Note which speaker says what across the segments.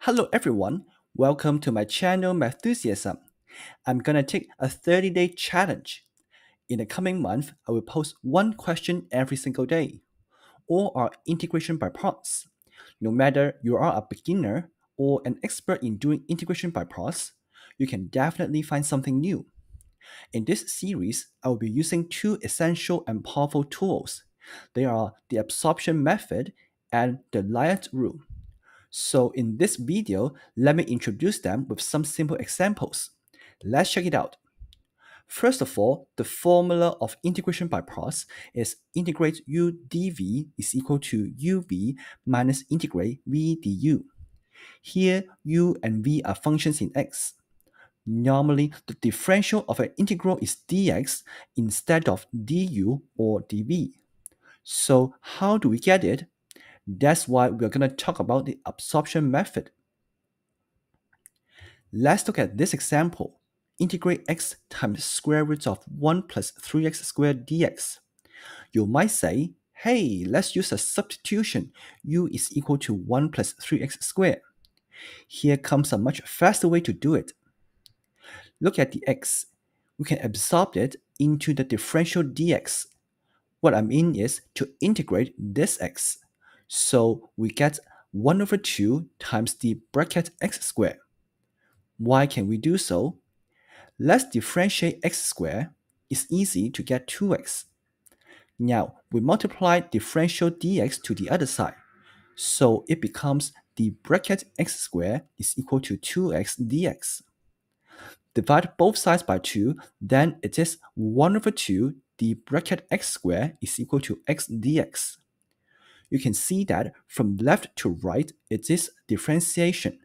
Speaker 1: Hello everyone, welcome to my channel Matthusiasm. I'm gonna take a 30-day challenge. In the coming month, I will post one question every single day, all are integration by parts. No matter you are a beginner or an expert in doing integration by parts, you can definitely find something new. In this series, I will be using two essential and powerful tools. They are the absorption method and the Layard rule. So in this video, let me introduce them with some simple examples. Let's check it out. First of all, the formula of integration by parts is integrate u dv is equal to uv minus integrate v du. Here, u and v are functions in x. Normally, the differential of an integral is dx instead of du or dv. So how do we get it? That's why we're going to talk about the absorption method. Let's look at this example. Integrate x times square root of 1 plus 3x squared dx. You might say, hey, let's use a substitution. U is equal to 1 plus 3x squared. Here comes a much faster way to do it. Look at the x. We can absorb it into the differential dx. What I mean is to integrate this x. So we get 1 over 2 times the bracket x squared. Why can we do so? Let's differentiate x squared. It's easy to get 2x. Now, we multiply differential dx to the other side. So it becomes the bracket x squared is equal to 2x dx. Divide both sides by 2, then it is 1 over 2 the bracket x squared is equal to x dx. You can see that from left to right, it is differentiation,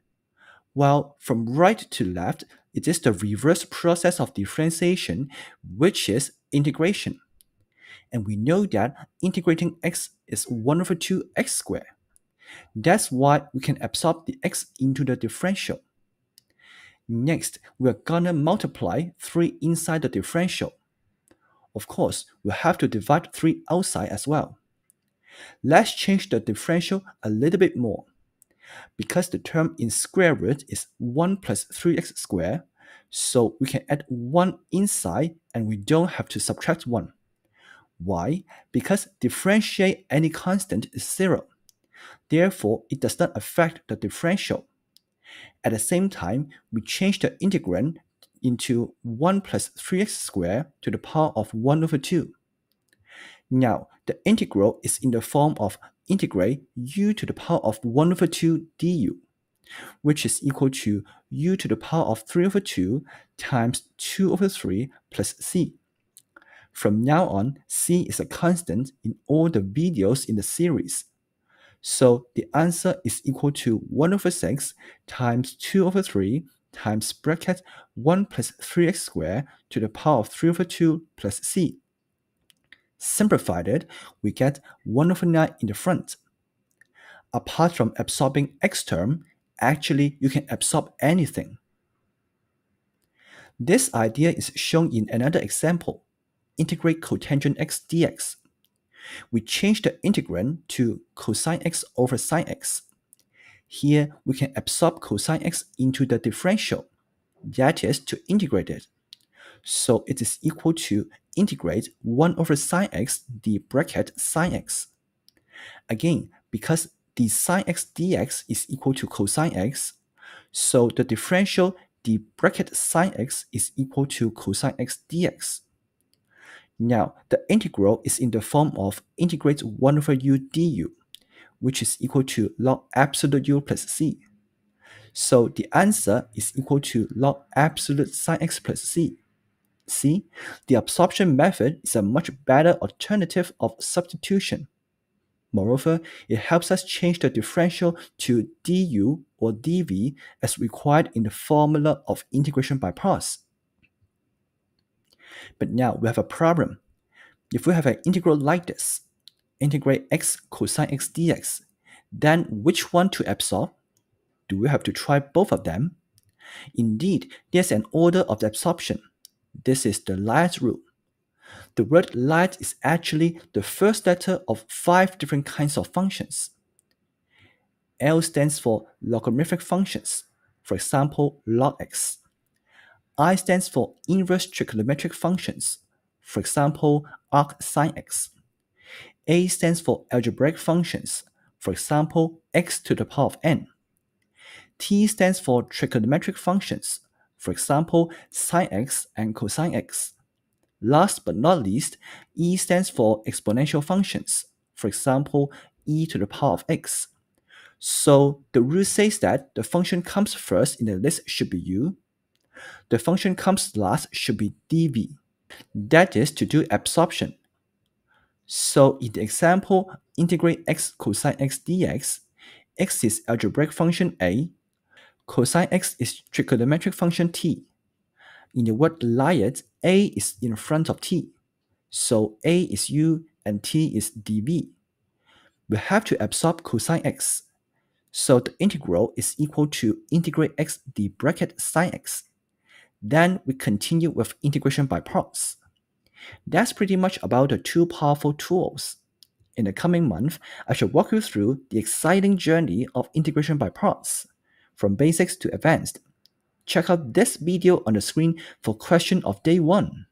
Speaker 1: while from right to left, it is the reverse process of differentiation, which is integration. And we know that integrating x is 1 over 2x squared. That's why we can absorb the x into the differential. Next, we're gonna multiply 3 inside the differential. Of course, we'll have to divide 3 outside as well. Let's change the differential a little bit more. Because the term in square root is 1 plus 3x squared, so we can add 1 inside and we don't have to subtract 1. Why? Because differentiate any constant is 0. Therefore, it does not affect the differential. At the same time, we change the integrand into 1 plus 3x squared to the power of 1 over 2. Now, the integral is in the form of integrate u to the power of 1 over 2 du, which is equal to u to the power of 3 over 2 times 2 over 3 plus c. From now on, c is a constant in all the videos in the series. So the answer is equal to 1 over 6 times 2 over 3 times bracket 1 plus 3x squared to the power of 3 over 2 plus c. Simplified it, we get 1 over 9 in the front. Apart from absorbing x term, actually you can absorb anything. This idea is shown in another example. Integrate cotangent x dx. We change the integrand to cosine x over sine x. Here, we can absorb cosine x into the differential, that is, to integrate it. So it is equal to integrate 1 over sine x d bracket sine x. Again, because the sine x dx is equal to cosine x, so the differential d bracket sine x is equal to cosine x dx. Now, the integral is in the form of integrate 1 over u du, which is equal to log absolute u plus c. So the answer is equal to log absolute sine x plus c. See, the absorption method is a much better alternative of substitution. Moreover, it helps us change the differential to du or dv as required in the formula of integration by parts. But now we have a problem. If we have an integral like this, integrate x cosine x dx, then which one to absorb? Do we have to try both of them? Indeed, there's an order of the absorption. This is the Layard rule. The word Layard is actually the first letter of 5 different kinds of functions. L stands for logarithmic functions, for example, log x. I stands for inverse trigonometric functions, for example, arcsine x. A stands for algebraic functions, for example, x to the power of n. T stands for trigonometric functions, for example, sine x and cosine x. Last but not least, E stands for exponential functions, for example, e to the power of x. So the rule says that the function comes first in the list should be u, the function comes last should be dv. That is to do absorption. So in the example, integrate x cosine x dx, x is algebraic function a, cosine x is trigonometric function t. In the word Layard, a is in front of t, so a is u and t is dv. We have to absorb cosine x, so the integral is equal to integrate x d bracket sine x. Then we continue with integration by parts. That's pretty much about the two powerful tools. In the coming month, I shall walk you through the exciting journey of integration by parts, from basics to advanced. Check out this video on the screen for question of day 1.